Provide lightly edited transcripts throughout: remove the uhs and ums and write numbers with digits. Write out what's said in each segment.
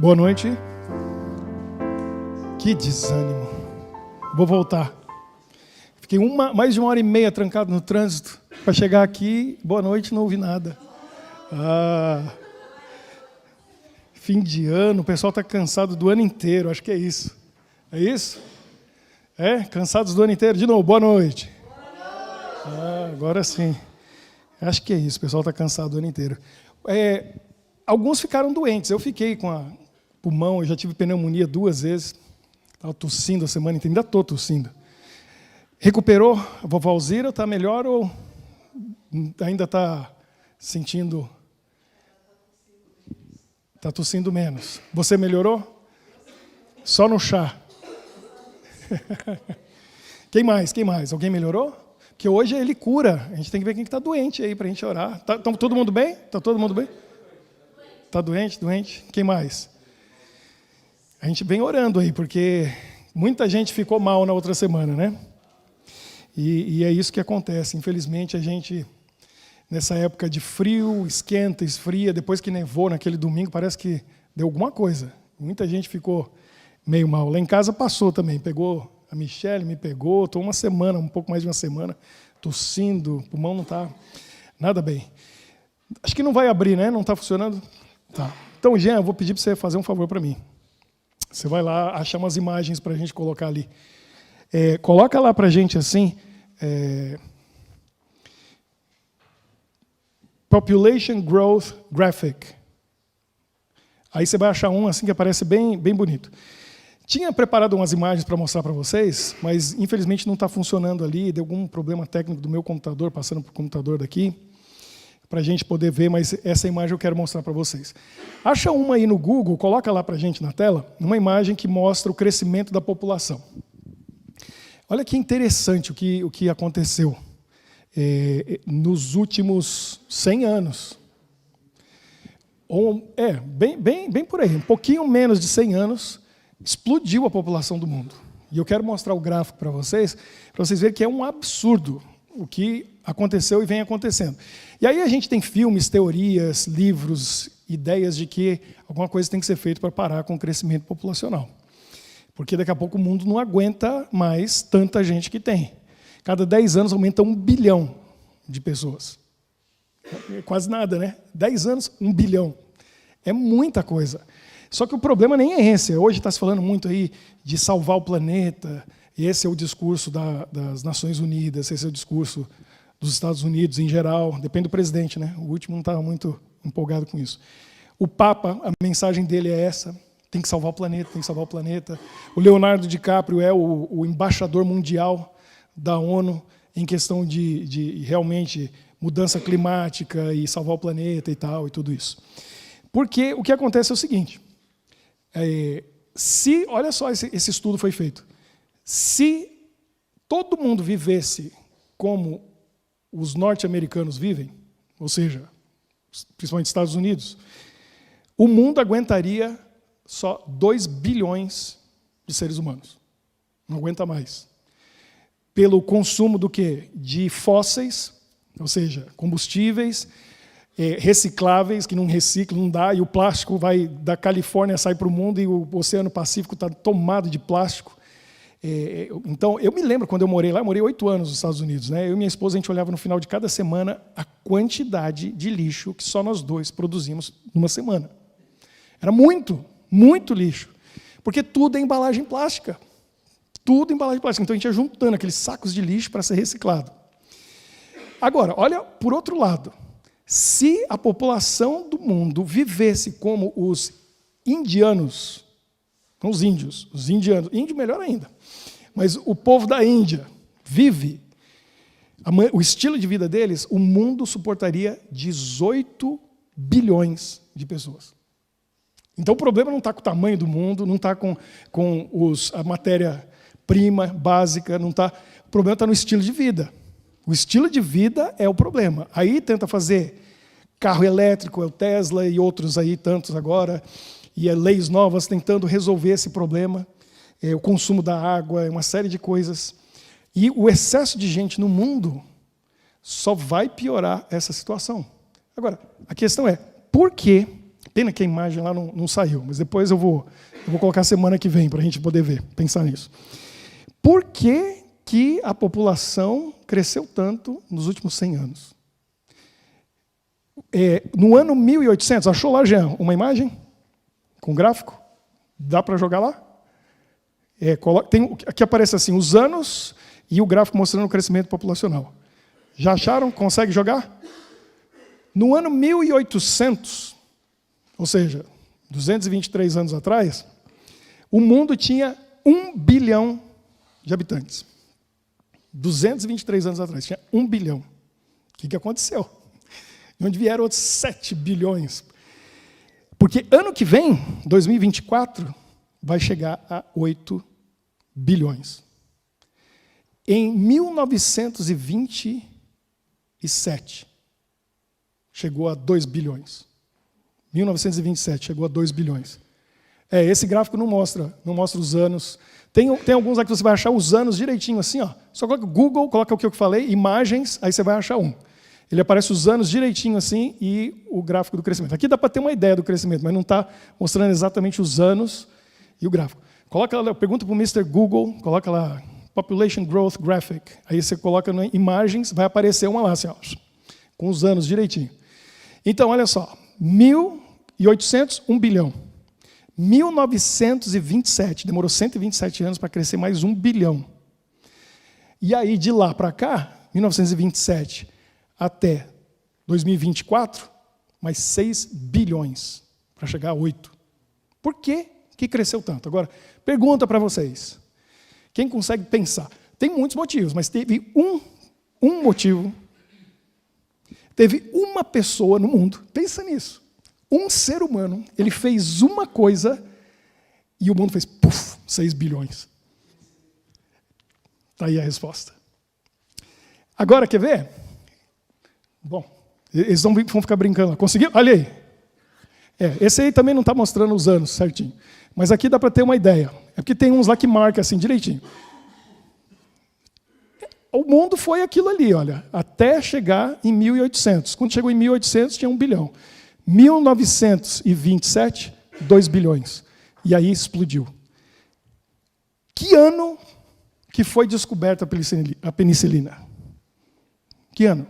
Boa noite. Que desânimo. Vou voltar. Fiquei mais de 1h30 trancado no trânsito para chegar aqui. Boa noite, não ouvi nada. Fim de ano, o pessoal está cansado do ano inteiro, acho que é isso. É isso? É? Cansados do ano inteiro? De novo, boa noite. Agora sim. Acho que é isso, o pessoal está cansado do ano inteiro. Alguns ficaram doentes, eu fiquei com a pulmão, eu já tive pneumonia 2 vezes. Estava tossindo a semana inteira, ainda estou tossindo. Recuperou? A vovó Alzira está melhor ou ainda está sentindo? Está tossindo menos. Você melhorou? Só no chá. Quem mais? Quem mais? Alguém melhorou? Porque hoje ele cura. A gente tem que ver quem está doente aí para a gente orar. Tá todo mundo bem? Está todo mundo bem? Está doente? Doente? Quem mais? A gente vem orando aí, porque muita gente ficou mal na outra semana, né? E é isso que acontece. Infelizmente, a gente, nessa época de frio, esquenta, esfria, depois que nevou naquele domingo, parece que deu alguma coisa. Muita gente ficou meio mal. Lá em casa passou também. Pegou, a Michelle me pegou, estou uma semana, um pouco mais de uma semana, tossindo, o pulmão não está nada bem. Acho que não vai abrir, né? Não está funcionando? Tá. Então, Jean, eu vou pedir para você fazer um favor para mim. Você vai lá achar umas imagens para a gente colocar ali. Coloca lá para a gente assim, Population Growth Graphic. Aí você vai achar um assim que aparece bem, bem bonito. Tinha preparado umas imagens para mostrar para vocês, mas infelizmente não está funcionando ali, deu algum problema técnico do meu computador, passando para o computador daqui, para a gente poder ver, mas essa imagem eu quero mostrar para vocês. Acha uma aí no Google, coloca lá para a gente na tela, uma imagem que mostra o crescimento da população. Olha que interessante o que aconteceu nos últimos 100 anos. Bem por aí, um pouquinho menos de 100 anos, explodiu a população do mundo. E eu quero mostrar o gráfico para vocês verem que é um absurdo o que aconteceu e vem acontecendo. E aí a gente tem filmes, teorias, livros, ideias de que alguma coisa tem que ser feita para parar com o crescimento populacional. Porque daqui a pouco o mundo não aguenta mais tanta gente que tem. Cada 10 anos aumenta 1 bilhão de pessoas. É quase nada, né? 10 anos, 1 bilhão. É muita coisa. Só que o problema nem é esse. Hoje está se falando muito aí de salvar o planeta. Esse é o discurso das Nações Unidas, esse é o discurso dos Estados Unidos em geral. Depende do presidente, né? O último não estava muito empolgado com isso. O Papa, a mensagem dele é essa. Tem que salvar o planeta, tem que salvar o planeta. O Leonardo DiCaprio é o embaixador mundial da ONU em questão de realmente mudança climática e salvar o planeta e tal, e tudo isso. Porque o que acontece é o seguinte, olha só, esse estudo foi feito. Se todo mundo vivesse como os norte-americanos vivem, ou seja, principalmente Estados Unidos, o mundo aguentaria só 2 bilhões de seres humanos. Não aguenta mais. Pelo consumo do quê? De fósseis, ou seja, combustíveis, recicláveis, que não reciclam, não dá, e o plástico vai da Califórnia, sai para o mundo, e o Oceano Pacífico está tomado de plástico. Então, eu me lembro, quando eu morei lá, eu morei 8 anos nos Estados Unidos, né? Eu e minha esposa, a gente olhava no final de cada semana a quantidade de lixo que só nós dois produzimos numa semana. Era muito lixo, porque tudo é embalagem plástica. Tudo embalagem plástica. Então, a gente ia juntando aqueles sacos de lixo para ser reciclado. Agora, olha por outro lado. Se a população do mundo vivesse como os indianos, não os índios, os indianos, índio melhor ainda, mas o povo da Índia vive, o estilo de vida deles, o mundo suportaria 18 bilhões de pessoas. Então o problema não está com o tamanho do mundo, não está com a matéria-prima básica, não está. O problema está no estilo de vida. O estilo de vida é o problema. Aí tenta fazer carro elétrico, é o Tesla e outros aí, tantos agora, e leis novas tentando resolver esse problema, o consumo da água, uma série de coisas. E o excesso de gente no mundo só vai piorar essa situação. Agora, a questão é, por que Pena que a imagem lá não saiu, mas depois eu vou colocar semana que vem para a gente poder ver, pensar nisso. Por que que a população cresceu tanto nos últimos 100 anos? No ano 1800, achou lá, Jean, uma imagem com gráfico? Dá para jogar lá? Aqui aparece assim, os anos e o gráfico mostrando o crescimento populacional. Já acharam? Consegue jogar? No ano 1800, ou seja, 223 anos atrás, o mundo tinha 1 bilhão de habitantes. 223 anos atrás, tinha 1 bilhão. O que aconteceu? De onde vieram outros 7 bilhões? Porque ano que vem, 2024, vai chegar a 8 bilhões. Em 1927, chegou a 2 bilhões. 1927 chegou a 2 bilhões. Esse gráfico não mostra os anos. Tem alguns lá que você vai achar os anos direitinho assim, ó. Só coloca Google, coloca o que eu falei, imagens, aí você vai achar um. Ele aparece os anos direitinho assim e o gráfico do crescimento. Aqui dá para ter uma ideia do crescimento, mas não está mostrando exatamente os anos e o gráfico. Coloca lá, pergunta para o Mr. Google, coloca lá Population Growth Graphic. Aí você coloca em imagens, vai aparecer uma lá, assim, ó, com os anos direitinho. Então, olha só, 1800, 1 bilhão. 1927, demorou 127 anos para crescer mais 1 bilhão. E aí, de lá para cá, 1927 até 2024, mais 6 bilhões, para chegar a 8. Por que que cresceu tanto? Agora, pergunta para vocês. Quem consegue pensar? Tem muitos motivos, mas teve um motivo. Teve uma pessoa no mundo, pensa nisso. Um ser humano, ele fez uma coisa e o mundo fez, puf, 6 bilhões. Está aí a resposta. Agora, quer ver? Bom, eles vão ficar brincando. Conseguiu? Olha aí. Esse aí também não está mostrando os anos certinho. Mas aqui dá para ter uma ideia. É porque tem uns lá que marca assim direitinho. O mundo foi aquilo ali, olha, até chegar em 1800. Quando chegou em 1800, tinha 1 bilhão. 1927, 2 bilhões. E aí explodiu. Que ano que foi descoberta a penicilina? Que ano?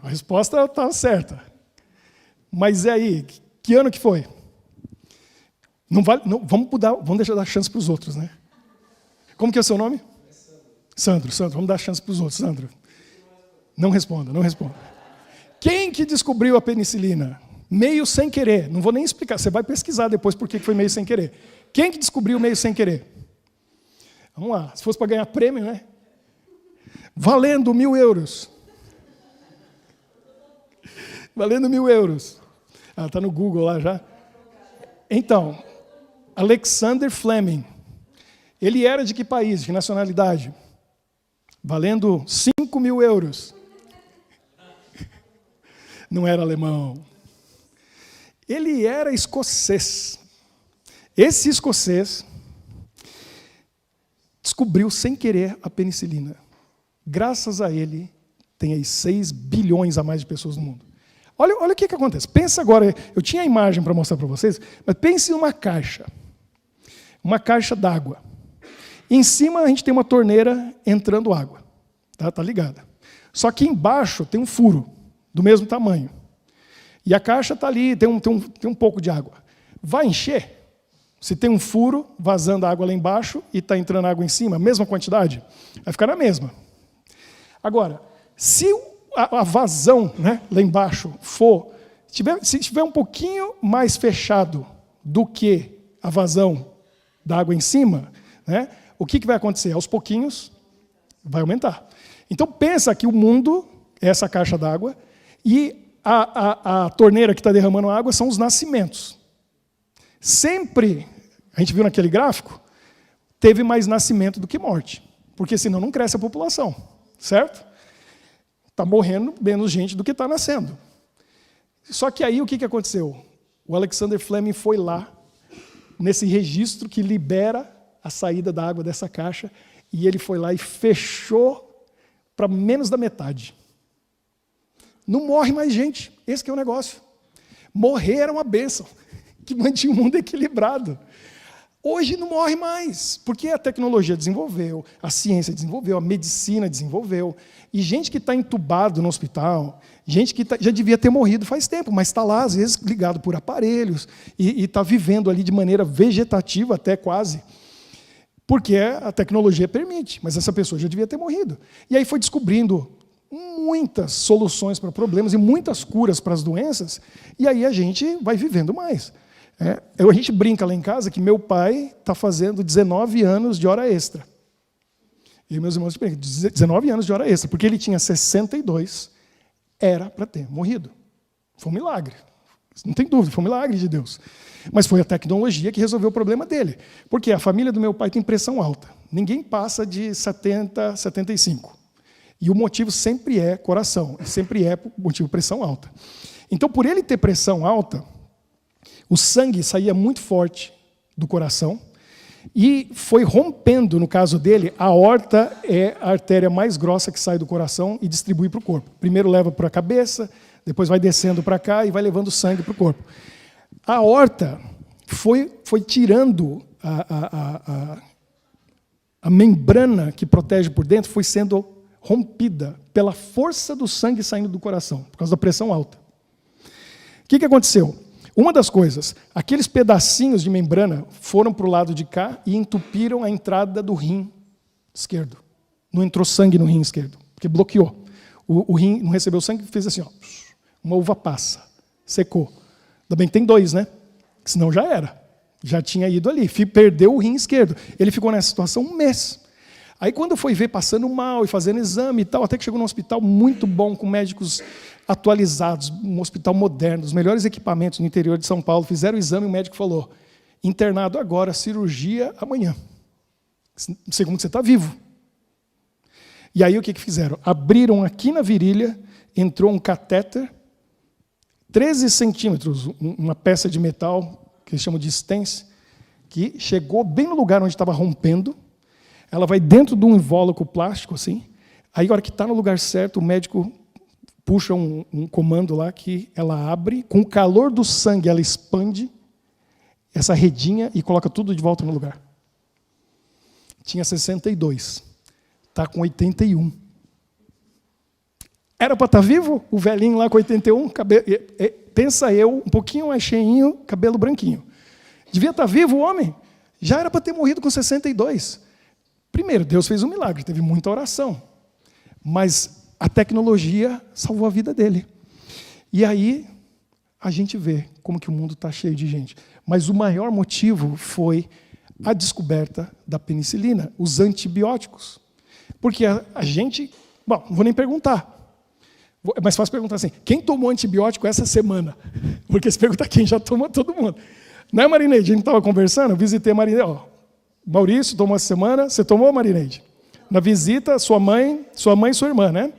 A resposta está certa. Mas aí, que ano que foi? Não vale, não, vamos deixar dar chance para os outros, né? Como que é o seu nome? Sandro, vamos dar chance para os outros, Sandro. Não responda. Quem que descobriu a penicilina? Meio sem querer. Não vou nem explicar, você vai pesquisar depois por que foi meio sem querer. Quem que descobriu meio sem querer? Vamos lá, se fosse para ganhar prêmio, né? Valendo 1.000 euros. Valendo 1.000 euros. Está no Google lá já. Então, Alexander Fleming. Ele era de que país, de que nacionalidade? Valendo 5.000 euros. Não era alemão. Ele era escocês. Esse escocês descobriu sem querer a penicilina. Graças a ele, tem aí 6 bilhões a mais de pessoas no mundo. Olha o que acontece. Pensa agora, eu tinha a imagem para mostrar para vocês, mas pense em uma caixa d'água. Em cima a gente tem uma torneira entrando água, tá ligada. Só que embaixo tem um furo do mesmo tamanho. E a caixa está ali, tem um pouco de água. Vai encher? Se tem um furo vazando água lá embaixo e está entrando água em cima, a mesma quantidade, vai ficar na mesma. Agora, se a vazão, né, lá embaixo se tiver um pouquinho mais fechado do que a vazão da água em cima, né, o que vai acontecer? Aos pouquinhos vai aumentar. Então pensa que o mundo é essa caixa d'água e a torneira que está derramando água são os nascimentos. Sempre, a gente viu naquele gráfico, teve mais nascimento do que morte, porque senão não cresce a população, certo? Está morrendo menos gente do que está nascendo. Só que aí o que aconteceu? O Alexander Fleming foi lá, nesse registro que libera a saída da água dessa caixa, e ele foi lá e fechou para menos da metade. Não morre mais gente, esse que é o negócio. Morrer era uma bênção, que mantinha o mundo equilibrado. Hoje não morre mais, porque a tecnologia desenvolveu, a ciência desenvolveu, a medicina desenvolveu, e gente que está entubado no hospital, gente que já devia ter morrido faz tempo, mas está lá, às vezes, ligado por aparelhos, e está vivendo ali de maneira vegetativa até quase, porque a tecnologia permite, mas essa pessoa já devia ter morrido. E aí foi descobrindo muitas soluções para problemas e muitas curas para as doenças, e aí a gente vai vivendo mais. A gente brinca lá em casa que meu pai está fazendo 19 anos de hora extra. E meus irmãos brincam, 19 anos de hora extra, porque ele tinha 62, era para ter morrido. Foi um milagre. Não tem dúvida, foi um milagre de Deus. Mas foi a tecnologia que resolveu o problema dele. Porque a família do meu pai tem pressão alta. Ninguém passa de 70, 75. E o motivo sempre é coração, sempre é motivo pressão alta. Então, por ele ter pressão alta, o sangue saía muito forte do coração e foi rompendo, no caso dele, a aorta é a artéria mais grossa que sai do coração e distribui para o corpo. Primeiro leva para a cabeça, depois vai descendo para cá e vai levando sangue para o corpo. A aorta foi tirando a membrana que protege por dentro, foi sendo rompida pela força do sangue saindo do coração, por causa da pressão alta. O que aconteceu? Uma das coisas, aqueles pedacinhos de membrana foram para o lado de cá e entupiram a entrada do rim esquerdo. Não entrou sangue no rim esquerdo, porque bloqueou. O rim não recebeu sangue, fez assim, ó, uma uva passa, secou. Ainda bem que tem 2, né? Senão já era. Já tinha ido ali, perdeu o rim esquerdo. Ele ficou nessa situação 1 mês. Aí quando foi ver, passando mal e fazendo exame e tal, até que chegou num hospital muito bom, com médicos atualizados, um hospital moderno, os melhores equipamentos no interior de São Paulo, fizeram o exame e o médico falou, internado agora, cirurgia amanhã. Segundo você está vivo. E aí o que fizeram? Abriram aqui na virilha, entrou um catéter, 13 centímetros, uma peça de metal, que eles chamam de stents, que chegou bem no lugar onde estava rompendo, ela vai dentro de um invólucro plástico, assim, aí a hora que está no lugar certo, o médico puxa um comando lá que ela abre, com o calor do sangue ela expande essa redinha e coloca tudo de volta no lugar. Tinha 62, está com 81. Era para estar vivo? O velhinho lá com 81, pensa eu, um pouquinho mais cheinho, cabelo branquinho. Devia estar vivo o homem? Já era para ter morrido com 62. Primeiro, Deus fez um milagre, teve muita oração. Mas a tecnologia salvou a vida dele. E aí, a gente vê como que o mundo está cheio de gente. Mas o maior motivo foi a descoberta da penicilina, os antibióticos. Porque a gente... Bom, não vou nem perguntar. É mais fácil perguntar assim, quem tomou antibiótico essa semana? Porque se perguntar quem já tomou, todo mundo. Não é, Marineide? A gente estava conversando, eu visitei a Marineide. Ó, Maurício tomou essa semana. Você tomou, Marineide? Na visita, sua mãe e sua irmã, né?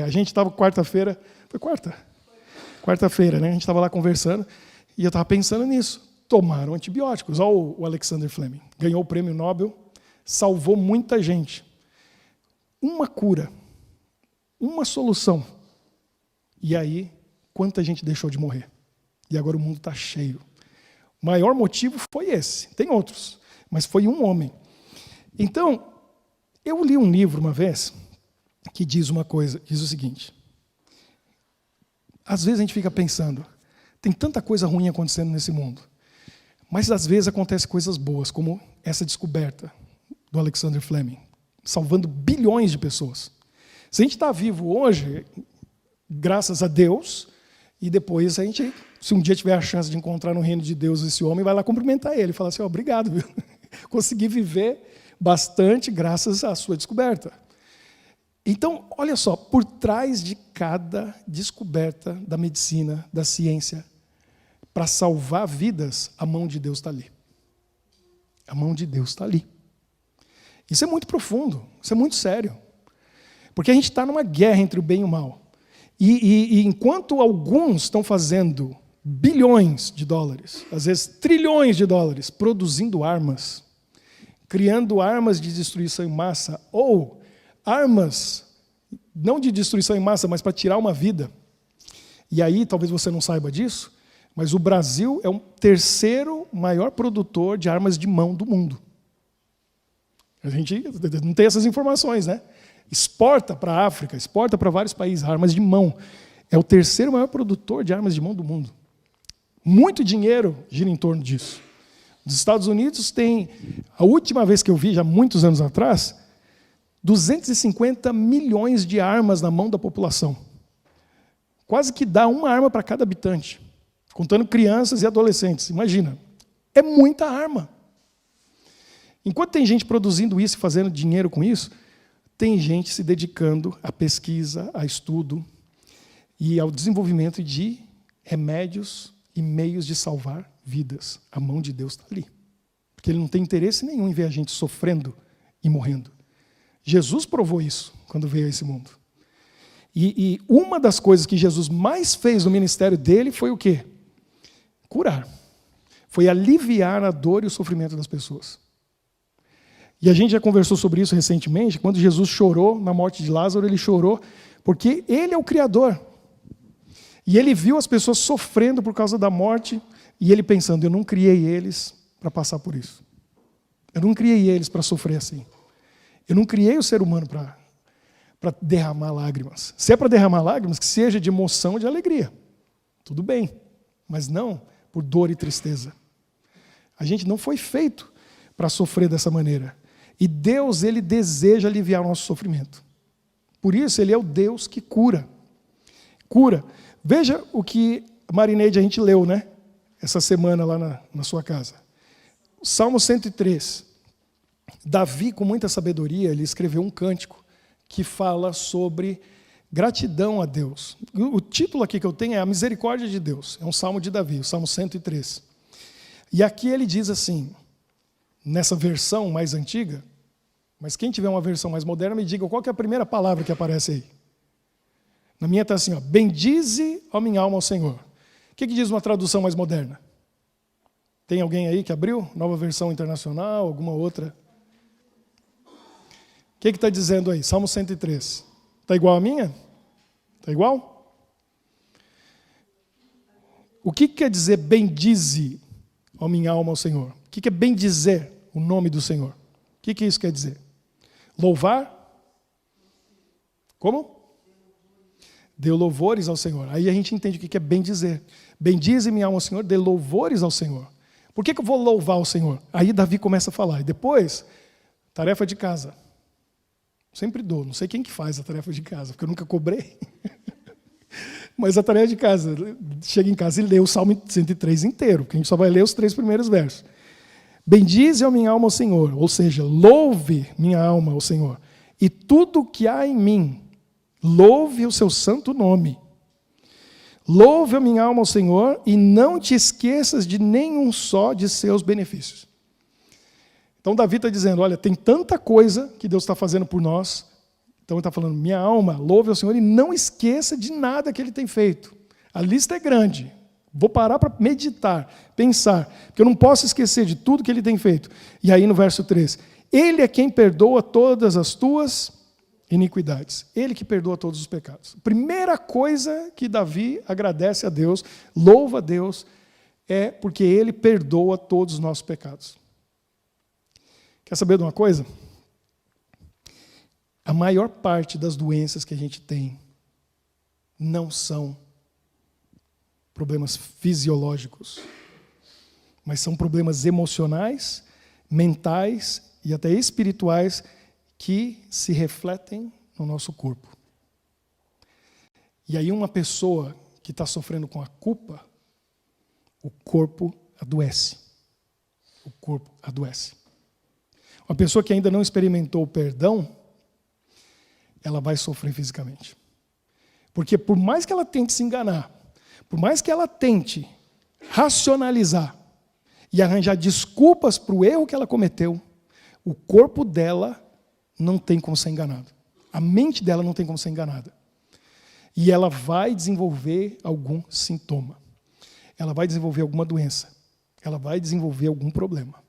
A gente estava quarta-feira... Foi quarta? Quarta-feira, né? A gente estava lá conversando e eu estava pensando nisso. Tomaram antibióticos. Olha o Alexander Fleming. Ganhou o prêmio Nobel, salvou muita gente. Uma cura, uma solução. E aí, quanta gente deixou de morrer? E agora o mundo está cheio. O maior motivo foi esse. Tem outros, mas foi um homem. Então, eu li um livro uma vez que diz uma coisa, diz o seguinte. Às vezes a gente fica pensando, tem tanta coisa ruim acontecendo nesse mundo, mas às vezes acontecem coisas boas, como essa descoberta do Alexander Fleming, salvando bilhões de pessoas. Se a gente está vivo hoje, graças a Deus, e depois a gente, se um dia tiver a chance de encontrar no reino de Deus esse homem, vai lá cumprimentar ele, falar assim, obrigado, viu? Consegui viver bastante graças à sua descoberta. Então, olha só, por trás de cada descoberta da medicina, da ciência, para salvar vidas, a mão de Deus está ali. A mão de Deus está ali. Isso é muito profundo, isso é muito sério. Porque a gente está numa guerra entre o bem e o mal. E enquanto alguns estão fazendo bilhões de dólares, às vezes trilhões de dólares, produzindo armas, criando armas de destruição em massa, ou armas, não de destruição em massa, mas para tirar uma vida, E aí, talvez você não saiba disso, mas o Brasil é o terceiro maior produtor de armas de mão do mundo. A gente não tem essas informações, né? Exporta para a África, exporta para vários países armas de mão. É o terceiro maior produtor de armas de mão do mundo. Muito dinheiro gira em torno disso. Os Estados Unidos têm, a última vez que eu vi, já muitos anos atrás, 250 milhões de armas na mão da população. Quase que dá uma arma para cada habitante, contando crianças e adolescentes. Imagina, é muita arma. Enquanto tem gente produzindo isso e fazendo dinheiro com isso, tem gente se dedicando à pesquisa, a estudo e ao desenvolvimento de remédios e meios de salvar vidas. A mão de Deus está ali. Porque Ele não tem interesse nenhum em ver a gente sofrendo e morrendo. Jesus provou isso quando veio a esse mundo. E uma das coisas que Jesus mais fez no ministério dele foi o quê? Curar. Foi aliviar a dor e o sofrimento das pessoas. E a gente já conversou sobre isso recentemente, quando Jesus chorou na morte de Lázaro, ele chorou porque ele é o Criador. E ele viu as pessoas sofrendo por causa da morte, e ele pensando, eu não criei eles para passar por isso. Eu não criei eles para sofrer assim. Eu não criei o ser humano para derramar lágrimas. Se é para derramar lágrimas, que seja de emoção ou de alegria. Tudo bem, mas não por dor e tristeza. A gente não foi feito para sofrer dessa maneira. E Deus, Ele deseja aliviar o nosso sofrimento. Por isso, Ele é o Deus que cura. Cura. Veja o que, Marineide, a gente leu, né? Essa semana lá na sua casa. Salmo 103. Davi, com muita sabedoria, ele escreveu um cântico que fala sobre gratidão a Deus. O título aqui que eu tenho é A Misericórdia de Deus. É um salmo de Davi, o Salmo 103. E aqui ele diz assim, nessa versão mais antiga, mas quem tiver uma versão mais moderna, me diga qual que é a primeira palavra que aparece aí. Na minha está assim, ó, bendize, ó minha alma, ao Senhor. O que diz uma tradução mais moderna? Tem alguém aí que abriu? Nova versão internacional, alguma outra? O que está dizendo aí? Salmo 103. Está igual a minha? Está igual? O que quer dizer bendize, ó minha alma, ao Senhor? O que é bendizer o nome do Senhor? O que isso quer dizer? Louvar? Como? Dê louvores ao Senhor. Aí a gente entende o que é bendizer. Bendize minha alma ao Senhor, dê louvores ao Senhor. Por que eu vou louvar ao Senhor? Aí Davi começa a falar. E depois, tarefa de casa. Sempre dou. Não sei quem que faz a tarefa de casa, porque eu nunca cobrei. Mas a tarefa de casa, chega em casa e lê o Salmo 103 inteiro, porque a gente só vai ler os 3 primeiros versos. Bendize a minha alma ao Senhor, ou seja, louve minha alma ao Senhor. E tudo que há em mim, louve o seu santo nome. Louve a minha alma ao Senhor e não te esqueças de nenhum só de seus benefícios. Então Davi está dizendo, olha, tem tanta coisa que Deus está fazendo por nós. Então ele está falando, minha alma, louve ao Senhor e não esqueça de nada que Ele tem feito. A lista é grande. Vou parar para meditar, pensar, porque eu não posso esquecer de tudo que Ele tem feito. E aí no verso 3, Ele é quem perdoa todas as tuas iniquidades. Ele que perdoa todos os pecados. Primeira coisa que Davi agradece a Deus, louva a Deus, é porque Ele perdoa todos os nossos pecados. Quer saber de uma coisa? A maior parte das doenças que a gente tem não são problemas fisiológicos, mas são problemas emocionais, mentais e até espirituais que se refletem no nosso corpo. E aí uma pessoa que está sofrendo com a culpa, o corpo adoece. O corpo adoece. Uma pessoa que ainda não experimentou o perdão, ela vai sofrer fisicamente. Porque por mais que ela tente se enganar, por mais que ela tente racionalizar e arranjar desculpas para o erro que ela cometeu, o corpo dela não tem como ser enganado. A mente dela não tem como ser enganada. E ela vai desenvolver algum sintoma. Ela vai desenvolver alguma doença. Ela vai desenvolver algum problema.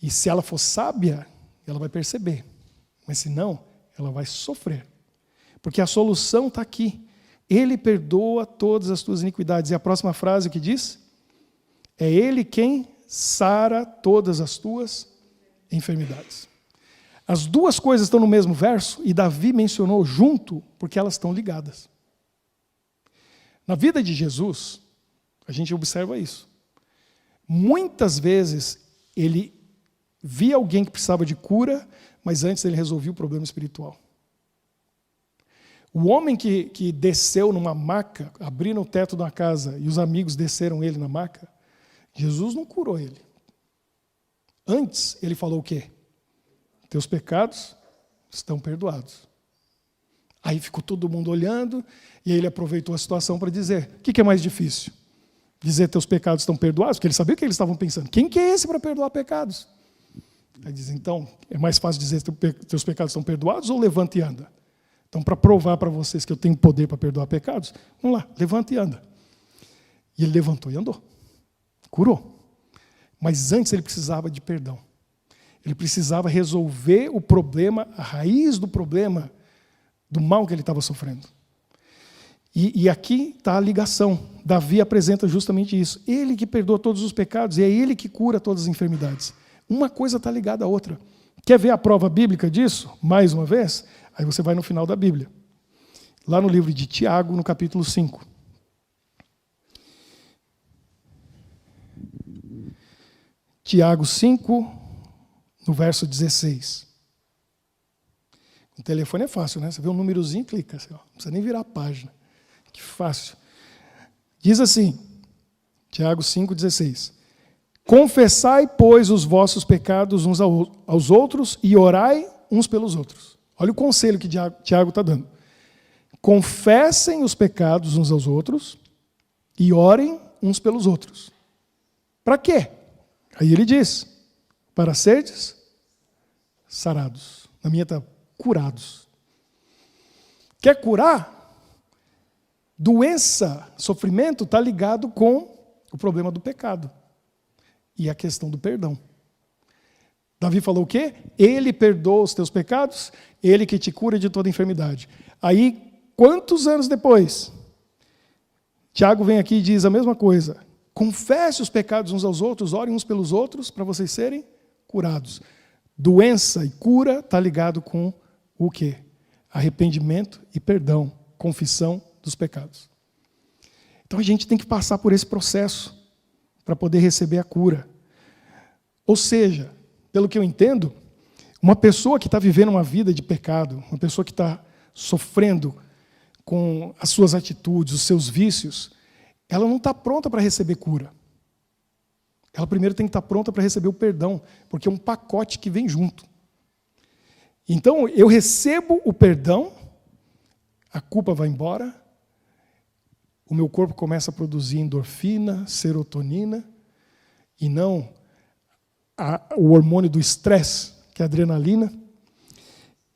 E se ela for sábia, ela vai perceber. Mas se não, ela vai sofrer. Porque a solução está aqui. Ele perdoa todas as tuas iniquidades. E a próxima frase que diz? É Ele quem sara todas as tuas enfermidades. As duas coisas estão no mesmo verso e Davi mencionou junto porque elas estão ligadas. Na vida de Jesus, a gente observa isso. Muitas vezes ele via alguém que precisava de cura, mas antes ele resolvia o problema espiritual. O homem que desceu numa maca, abriram o teto da casa e os amigos desceram ele na maca, Jesus não curou ele. Antes ele falou o quê? Teus pecados estão perdoados. Aí ficou todo mundo olhando, e aí ele aproveitou a situação para dizer, o que é mais difícil? Dizer teus pecados estão perdoados? Porque ele sabia o que eles estavam pensando. Quem que é esse para perdoar pecados? Aí diz, então, é mais fácil dizer teus pecados estão perdoados ou levanta e anda? Então, para provar para vocês que eu tenho poder para perdoar pecados, vamos lá, levanta e anda. E ele levantou e andou. Curou. Mas antes ele precisava de perdão. Ele precisava resolver o problema, a raiz do problema, do mal que ele estava sofrendo. E aqui está a ligação. Davi apresenta justamente isso. Ele que perdoa todos os pecados e é ele que cura todas as enfermidades. Uma coisa está ligada à outra. Quer ver a prova bíblica disso? Mais uma vez? Aí você vai no final da Bíblia. Lá no livro de Tiago, no capítulo 5. Tiago 5, no verso 16. O telefone é fácil, né? Você vê um númerozinho e clica. Assim, ó. Não precisa nem virar a página. Que fácil. Diz assim, Tiago 5,16. Confessai, pois, os vossos pecados uns aos outros e orai uns pelos outros. Olha o conselho que Tiago está dando. Confessem os pecados uns aos outros e orem uns pelos outros. Para quê? Aí ele diz, para serdes sarados. Na minha está curados. Quer curar? Doença, sofrimento está ligado com o problema do pecado e a questão do perdão. Davi falou o quê? Ele perdoa os teus pecados, ele que te cura de toda enfermidade. Aí, quantos anos depois, Tiago vem aqui e diz a mesma coisa. Confesse os pecados uns aos outros, orem uns pelos outros para vocês serem curados. Doença e cura está ligado com o quê? Arrependimento e perdão, confissão dos pecados. Então a gente tem que passar por esse processo para poder receber a cura. Ou seja, pelo que eu entendo, uma pessoa que está vivendo uma vida de pecado, uma pessoa que está sofrendo com as suas atitudes, os seus vícios, ela não está pronta para receber cura. Ela primeiro tem que estar pronta para receber o perdão, porque é um pacote que vem junto. Então, eu recebo o perdão, a culpa vai embora, o meu corpo começa a produzir endorfina, serotonina, e não o hormônio do estresse, que é a adrenalina,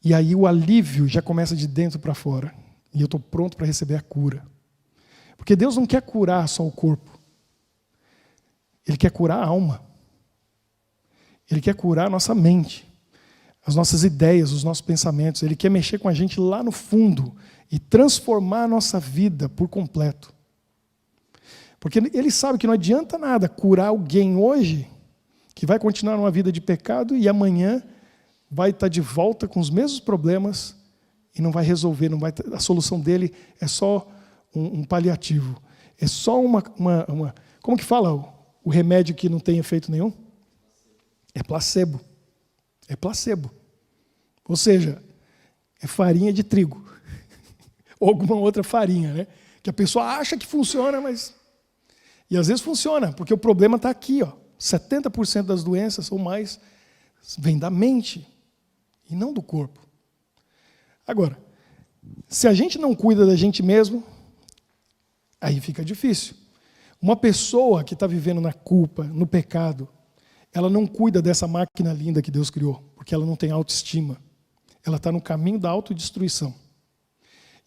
e aí o alívio já começa de dentro para fora, e eu estou pronto para receber a cura. Porque Deus não quer curar só o corpo, Ele quer curar a alma, Ele quer curar a nossa mente, as nossas ideias, os nossos pensamentos, Ele quer mexer com a gente lá no fundo e transformar a nossa vida por completo. Porque Ele sabe que não adianta nada curar alguém hoje que vai continuar numa vida de pecado e amanhã vai estar de volta com os mesmos problemas e não vai resolver, a solução dele é só um paliativo. É só uma como que fala o remédio que não tem efeito nenhum? É placebo. É placebo. Ou seja, é farinha de trigo. Ou alguma outra farinha, né? Que a pessoa acha que funciona, mas... E às vezes funciona, porque o problema está aqui, ó. 70% das doenças ou mais vem da mente e não do corpo. Agora, se a gente não cuida da gente mesmo, aí fica difícil. Uma pessoa que está vivendo na culpa, no pecado, ela não cuida dessa máquina linda que Deus criou, porque ela não tem autoestima. Ela está no caminho da autodestruição.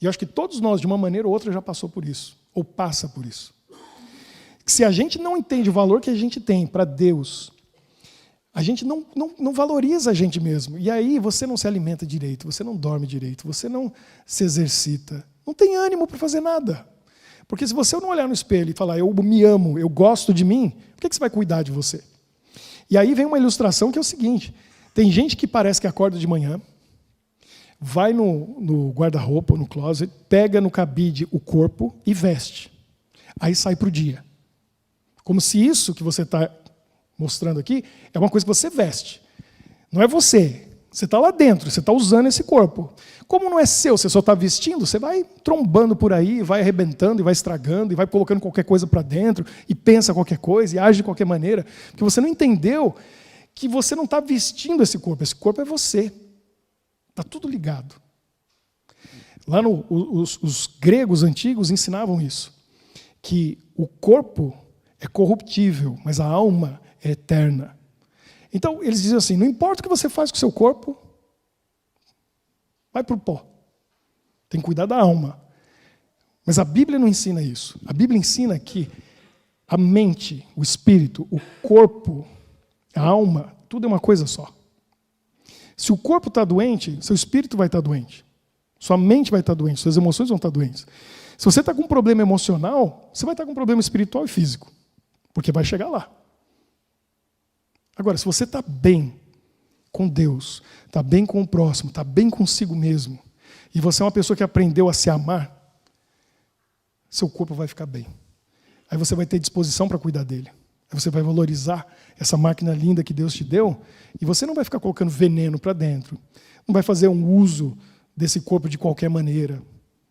E eu acho que todos nós, de uma maneira ou outra, já passou por isso, ou passa por isso. Se a gente não entende o valor que a gente tem para Deus, a gente não valoriza a gente mesmo. E aí você não se alimenta direito, você não dorme direito, você não se exercita, Não tem ânimo para fazer nada. Porque se você não olhar no espelho e falar, eu me amo, eu gosto de mim, por que você vai cuidar de você? E aí vem uma ilustração que é o seguinte, tem gente que parece que acorda de manhã, vai no guarda-roupa, no closet, pega no cabide o corpo e veste. Aí sai para o dia. Como se isso que você está mostrando aqui é uma coisa que você veste. Não é você. Você está lá dentro, você está usando esse corpo. Como não é seu, você só está vestindo, você vai trombando por aí, vai arrebentando, e vai estragando, e vai colocando qualquer coisa para dentro, e pensa qualquer coisa, e age de qualquer maneira, porque você não entendeu que você não está vestindo esse corpo é você. Está tudo ligado. Lá os gregos antigos ensinavam isso, que o corpo é corruptível, mas a alma é eterna. Então, eles diziam assim, não importa o que você faz com o seu corpo, vai para o pó. Tem que cuidar da alma. Mas a Bíblia não ensina isso. A Bíblia ensina que a mente, o espírito, o corpo, a alma, tudo é uma coisa só. Se o corpo está doente, seu espírito vai estar doente. Sua mente vai estar doente, suas emoções vão estar doentes. Se você está com um problema emocional, você vai estar com um problema espiritual e físico. Porque vai chegar lá. Agora, se você está bem com Deus, está bem com o próximo, está bem consigo mesmo, e você é uma pessoa que aprendeu a se amar, seu corpo vai ficar bem. Aí você vai ter disposição para cuidar dele. Aí você vai valorizar essa máquina linda que Deus te deu, e você não vai ficar colocando veneno para dentro. Não vai fazer um uso desse corpo de qualquer maneira.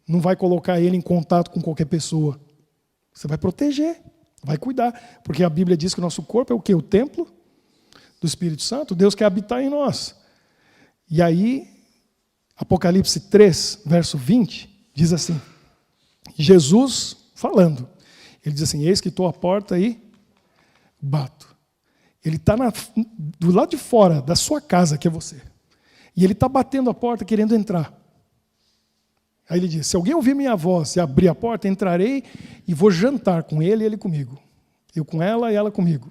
Não vai colocar ele em contato com qualquer pessoa. Você vai proteger, vai cuidar. Porque a Bíblia diz que o nosso corpo é o quê? O templo do Espírito Santo. Deus quer habitar em nós. E aí, Apocalipse 3, verso 20, diz assim, Jesus falando, ele diz assim, eis que estou à porta e bato. Ele está do lado de fora da sua casa, que é você. E ele está batendo a porta, querendo entrar. Aí ele diz, se alguém ouvir minha voz e abrir a porta, entrarei e vou jantar com ele e ele comigo. Eu com ela e ela comigo.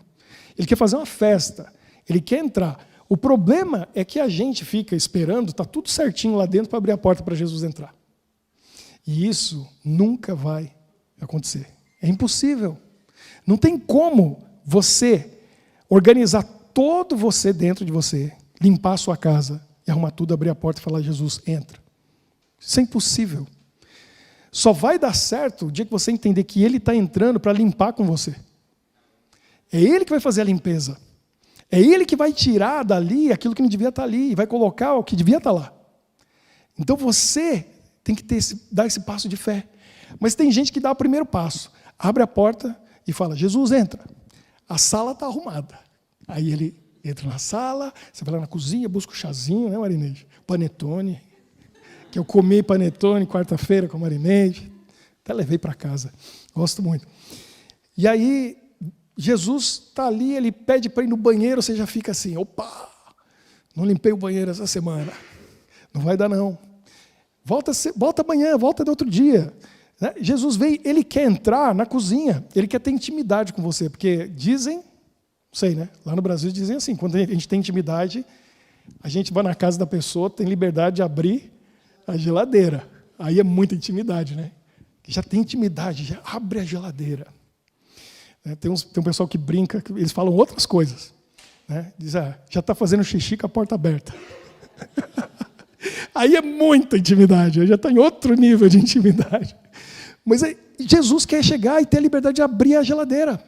Ele quer fazer uma festa. Ele quer entrar. O problema é que a gente fica esperando, está tudo certinho lá dentro para abrir a porta para Jesus entrar. E isso nunca vai acontecer. É impossível. Não tem como você organizar todo você dentro de você, limpar a sua casa e arrumar tudo, abrir a porta e falar, Jesus, entra. Isso é impossível. Só vai dar certo o dia que você entender que Ele está entrando para limpar com você. É Ele que vai fazer a limpeza. É Ele que vai tirar dali aquilo que não devia estar ali e vai colocar o que devia estar lá. Então você tem que dar esse passo de fé. Mas tem gente que dá o primeiro passo. Abre a porta e fala, Jesus, entra. A sala está arrumada. Aí ele entra na sala, você vai lá na cozinha, busca o chazinho, né, Marineide? Panetone. Que eu comi panetone quarta-feira com a Marineide. Até levei para casa. Gosto muito. E aí, Jesus está ali, ele pede para ir no banheiro, você já fica assim, opa, não limpei o banheiro essa semana. Não vai dar, não. Volta amanhã, volta de outro dia. Né? Jesus veio, ele quer entrar na cozinha, ele quer ter intimidade com você, porque dizem, não sei, né? Lá no Brasil dizem assim, quando a gente tem intimidade, a gente vai na casa da pessoa, tem liberdade de abrir a geladeira. Aí é muita intimidade, né? Já tem intimidade, já abre a geladeira. Tem um pessoal que brinca, eles falam outras coisas. Né? Diz, já está fazendo xixi com a porta aberta. Aí é muita intimidade, já está em outro nível de intimidade. Mas aí, Jesus quer chegar e ter a liberdade de abrir a geladeira.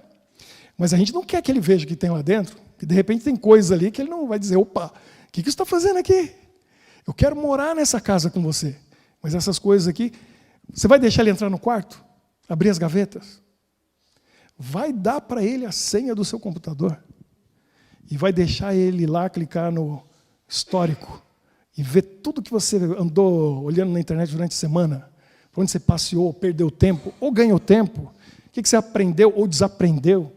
Mas a gente não quer que ele veja o que tem lá dentro, que de repente tem coisas ali que ele não vai dizer, opa, o que você está fazendo aqui? Eu quero morar nessa casa com você. Mas essas coisas aqui, você vai deixar ele entrar no quarto? Abrir as gavetas? Vai dar para ele a senha do seu computador? E vai deixar ele lá clicar no histórico e ver tudo que você andou olhando na internet durante a semana? Por onde você passeou, perdeu tempo, ou ganhou tempo? O que você aprendeu ou desaprendeu?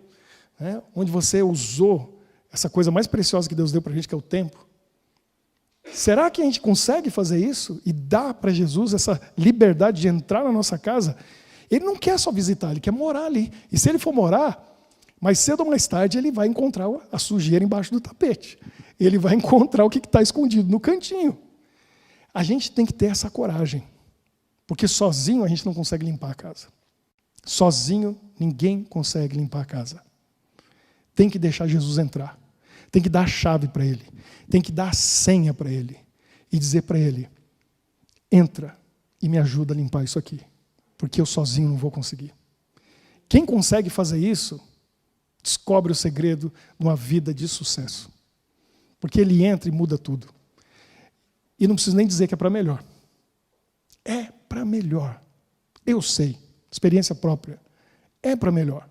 Né? Onde você usou essa coisa mais preciosa que Deus deu para a gente, que é o tempo? Será que a gente consegue fazer isso e dar para Jesus essa liberdade de entrar na nossa casa? Ele não quer só visitar, ele quer morar ali. E se ele for morar, mais cedo ou mais tarde ele vai encontrar a sujeira embaixo do tapete. Ele vai encontrar o que está escondido no cantinho. A gente tem que ter essa coragem Porque sozinho a gente não consegue limpar a casa. Sozinho ninguém consegue limpar a casa. Tem que deixar Jesus entrar. Tem que dar a chave para ele. Tem que dar a senha para ele. E dizer para ele, entra e me ajuda a limpar isso aqui. Porque eu sozinho não vou conseguir. Quem consegue fazer isso, descobre o segredo de uma vida de sucesso. Porque ele entra e muda tudo. E não preciso nem dizer que é para melhor. É para melhor. Eu sei, experiência própria. É para melhor.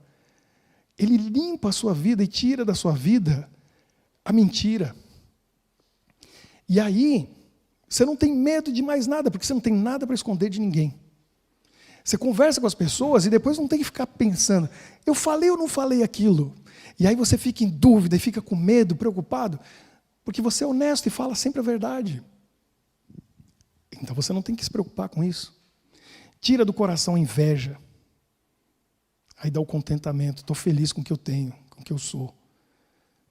Ele limpa a sua vida e tira da sua vida a mentira. E aí, você não tem medo de mais nada, porque você não tem nada para esconder de ninguém. Você conversa com as pessoas e depois não tem que ficar pensando, eu falei ou não falei aquilo? E aí você fica em dúvida e fica com medo, preocupado, porque você é honesto e fala sempre a verdade. Então você não tem que se preocupar com isso. Tira do coração a inveja. Aí dá o contentamento. Estou feliz com o que eu tenho, com o que eu sou.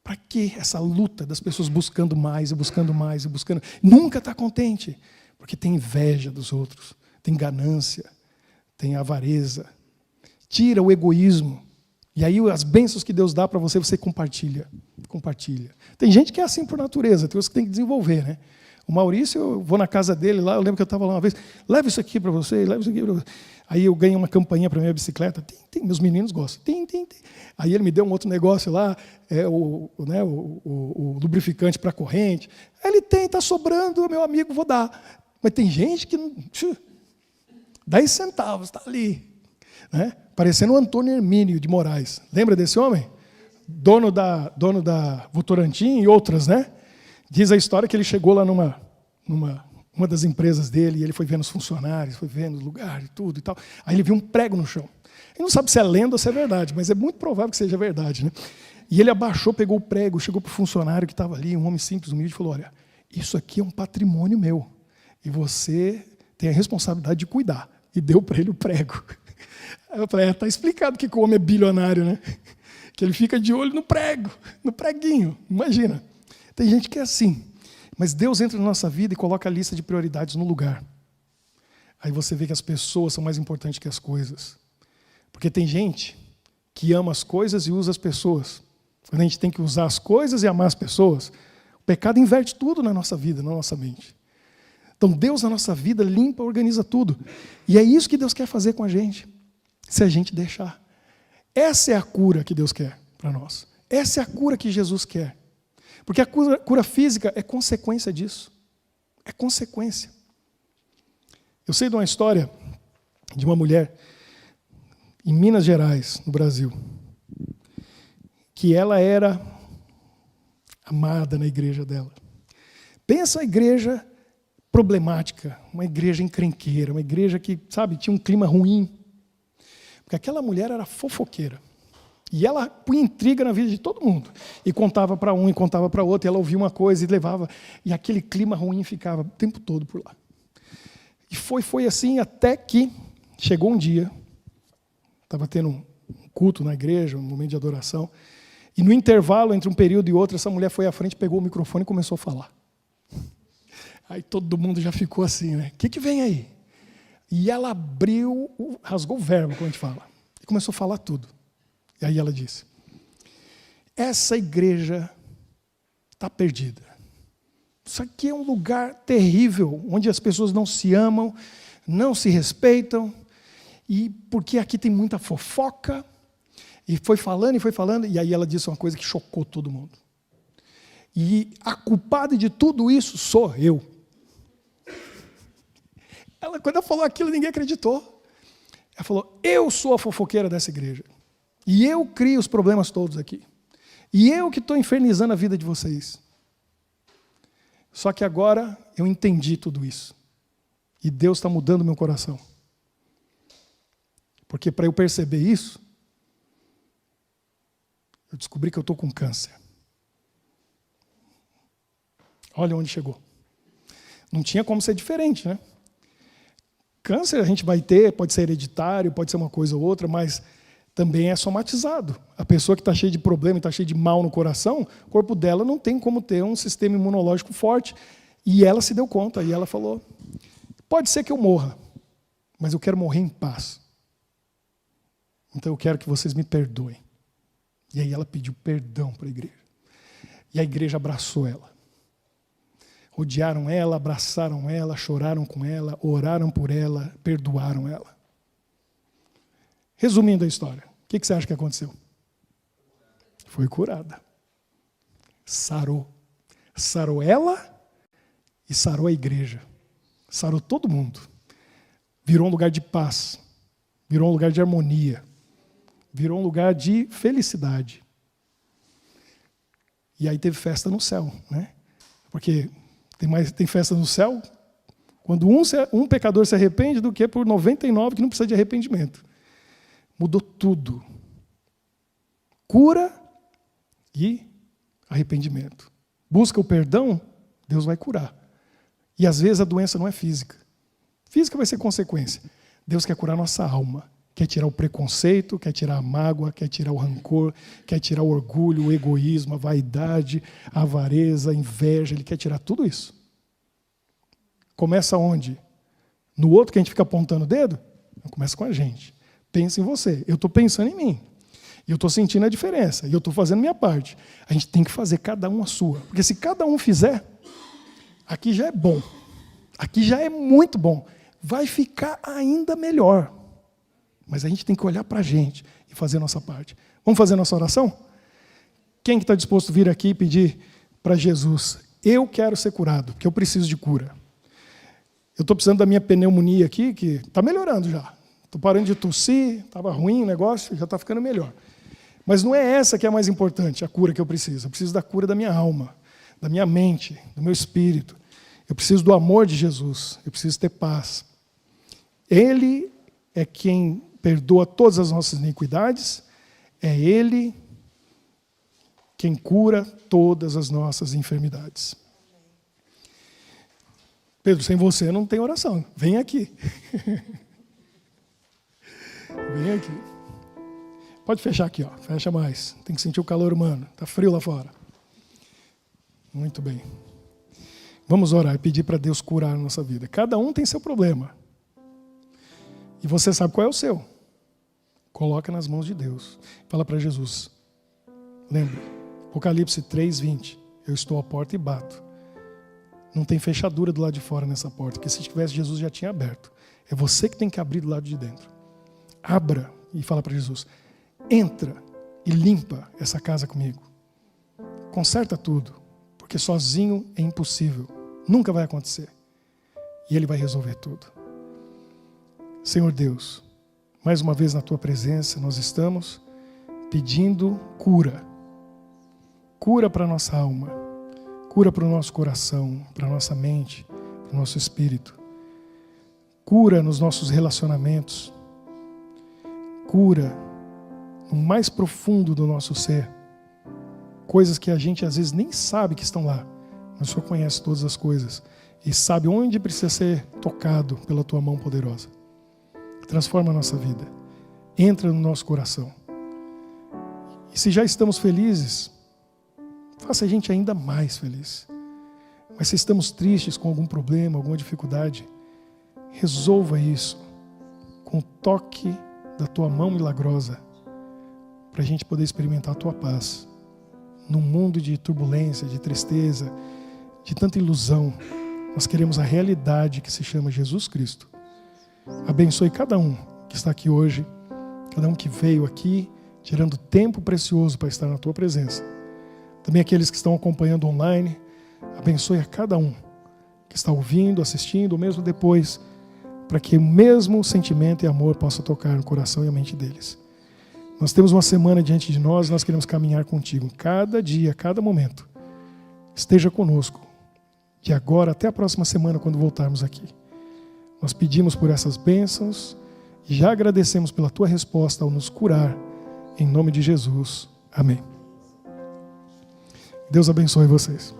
Para que essa luta das pessoas buscando mais e buscando mais e buscando? Nunca está contente. Porque tem inveja dos outros, tem ganância, tem avareza. Tira o egoísmo. E aí as bênçãos que Deus dá para você, você compartilha. Compartilha. Tem gente que é assim por natureza, tem coisas que tem que desenvolver, né? O Maurício, eu vou na casa dele lá, eu lembro que eu estava lá uma vez, leva isso aqui para você, leva isso aqui para você. Aí eu ganhei uma campainha para minha bicicleta, meus meninos gostam, tem. Aí ele me deu um outro negócio lá, o lubrificante para a corrente. Aí ele está sobrando, meu amigo, vou dar. Mas tem gente que não... 10 centavos, está ali. Né? Parecendo o Antônio Hermínio de Moraes. Lembra desse homem? Dono da Votorantim e outras, né? Diz a história que ele chegou lá numa das empresas dele, e ele foi vendo os funcionários, foi vendo o lugar e tudo e tal. Aí ele viu um prego no chão. Ele não sabe se é lenda ou se é verdade, mas é muito provável que seja verdade, né? E ele abaixou, pegou o prego, chegou para o funcionário que estava ali, um homem simples, humilde, e falou, olha, isso aqui é um patrimônio meu, e você tem a responsabilidade de cuidar. E deu para ele o prego. Aí eu falei, está explicado que o homem é bilionário, né? Que ele fica de olho no prego, no preguinho, imagina. Tem gente que é assim, mas Deus entra na nossa vida e coloca a lista de prioridades no lugar. Aí você vê que as pessoas são mais importantes que as coisas. Porque tem gente que ama as coisas e usa as pessoas. Quando a gente tem que usar as coisas e amar as pessoas, o pecado inverte tudo na nossa vida, na nossa mente. Então Deus na nossa vida limpa, organiza tudo. E é isso que Deus quer fazer com a gente, se a gente deixar. Essa é a cura que Deus quer para nós. Essa é a cura que Jesus quer. Porque a cura física é consequência disso. É consequência. Eu sei de uma história de uma mulher em Minas Gerais, no Brasil, que ela era amada na igreja dela. Pensa a igreja problemática, uma igreja encrenqueira, uma igreja que, sabe, tinha um clima ruim. Porque aquela mulher era fofoqueira. E ela punha intriga na vida de todo mundo. E contava para um, e contava para outro, e ela ouvia uma coisa e levava. E aquele clima ruim ficava o tempo todo por lá. E foi assim até que chegou um dia, estava tendo um culto na igreja, um momento de adoração, e no intervalo entre um período e outro, essa mulher foi à frente, pegou o microfone e começou a falar. Aí todo mundo já ficou assim, né? O que vem aí? E ela abriu, rasgou o verbo, como a gente fala, e começou a falar tudo. E aí ela disse, essa igreja está perdida. Isso aqui é um lugar terrível, onde as pessoas não se amam, não se respeitam, e porque aqui tem muita fofoca, e foi falando, e aí ela disse uma coisa que chocou todo mundo. E a culpada de tudo isso sou eu. Quando ela falou aquilo, ninguém acreditou. Ela falou, eu sou a fofoqueira dessa igreja. E eu crio os problemas todos aqui. E eu que estou infernizando a vida de vocês. Só que agora eu entendi tudo isso. E Deus está mudando meu coração. Porque para eu perceber isso, eu descobri que eu estou com câncer. Olha onde chegou. Não tinha como ser diferente, né? Câncer a gente vai ter, pode ser hereditário, pode ser uma coisa ou outra, mas também é somatizado. A pessoa que está cheia de problema, está cheia de mal no coração, o corpo dela não tem como ter um sistema imunológico forte. E ela se deu conta, e ela falou, pode ser que eu morra, mas eu quero morrer em paz. Então eu quero que vocês me perdoem. E aí ela pediu perdão para a igreja. E a igreja abraçou ela. Odiaram ela, abraçaram ela, choraram com ela, oraram por ela, perdoaram ela. Resumindo a história, o que você acha que aconteceu? Foi curada. Sarou. Sarou ela e sarou a igreja. Sarou todo mundo. Virou um lugar de paz. Virou um lugar de harmonia. Virou um lugar de felicidade. E aí teve festa no céu, né? Porque tem festa no céu quando um pecador se arrepende do que por 99 que não precisa de arrependimento. Mudou tudo. Cura e arrependimento. Busca o perdão, Deus vai curar. E às vezes a doença não é física. Física vai ser consequência. Deus quer curar nossa alma. Quer tirar o preconceito, quer tirar a mágoa, quer tirar o rancor, quer tirar o orgulho, o egoísmo, a vaidade, a avareza, a inveja. Ele quer tirar tudo isso. Começa onde? No outro que a gente fica apontando o dedo? Não, começa com a gente. Pensa em você. Eu estou pensando em mim. E eu estou sentindo a diferença. E eu estou fazendo a minha parte. A gente tem que fazer cada um a sua. Porque se cada um fizer, aqui já é bom. Aqui já é muito bom. Vai ficar ainda melhor. Mas a gente tem que olhar para a gente e fazer a nossa parte. Vamos fazer a nossa oração? Quem está disposto a vir aqui e pedir para Jesus, eu quero ser curado, porque eu preciso de cura. Eu estou precisando da minha pneumonia aqui, que está melhorando já. Estou parando de tossir, estava ruim o negócio, já está ficando melhor. Mas não é essa que é a mais importante, a cura que eu preciso. Eu preciso da cura da minha alma, da minha mente, do meu espírito. Eu preciso do amor de Jesus, eu preciso ter paz. Ele é quem perdoa todas as nossas iniquidades, é Ele quem cura todas as nossas enfermidades. Pedro, sem você não tem oração. Vem aqui. Vem aqui. Pode fechar aqui, ó. Fecha mais. Tem que sentir o calor humano. Está frio lá fora. Muito bem. Vamos orar e pedir para Deus curar a nossa vida. Cada um tem seu problema. E você sabe qual é o seu. Coloca nas mãos de Deus. Fala para Jesus. Lembra, Apocalipse 3:20. Eu estou à porta e bato. Não tem fechadura do lado de fora nessa porta, porque se tivesse, Jesus já tinha aberto. É você que tem que abrir do lado de dentro. Abra e fala para Jesus. Entra e limpa essa casa comigo. Conserta tudo, porque sozinho é impossível. Nunca vai acontecer. E Ele vai resolver tudo. Senhor Deus, mais uma vez na Tua presença, nós estamos pedindo cura. Cura para a nossa alma. Cura para o nosso coração, para a nossa mente, para o nosso espírito. Cura nos nossos relacionamentos. Cura no mais profundo do nosso ser. Coisas que a gente às vezes nem sabe que estão lá. Mas o Senhor conhece todas as coisas. E sabe onde precisa ser tocado pela Tua mão poderosa. Transforma a nossa vida. Entra no nosso coração. E se já estamos felizes, faça a gente ainda mais feliz. Mas se estamos tristes com algum problema, alguma dificuldade, resolva isso com o toque da Tua mão milagrosa, para a gente poder experimentar a Tua paz. Num mundo de turbulência, de tristeza, de tanta ilusão, nós queremos a realidade que se chama Jesus Cristo. Abençoe cada um que está aqui hoje, cada um que veio aqui, tirando tempo precioso para estar na Tua presença. Também aqueles que estão acompanhando online, abençoe a cada um que está ouvindo, assistindo, ou mesmo depois, para que o mesmo sentimento e amor possa tocar no coração e a mente deles. Nós temos uma semana diante de nós, nós queremos caminhar contigo, cada dia, cada momento. Esteja conosco, de agora até a próxima semana, quando voltarmos aqui. Nós pedimos por essas bênçãos e já agradecemos pela Tua resposta ao nos curar, em nome de Jesus. Amém. Deus abençoe vocês.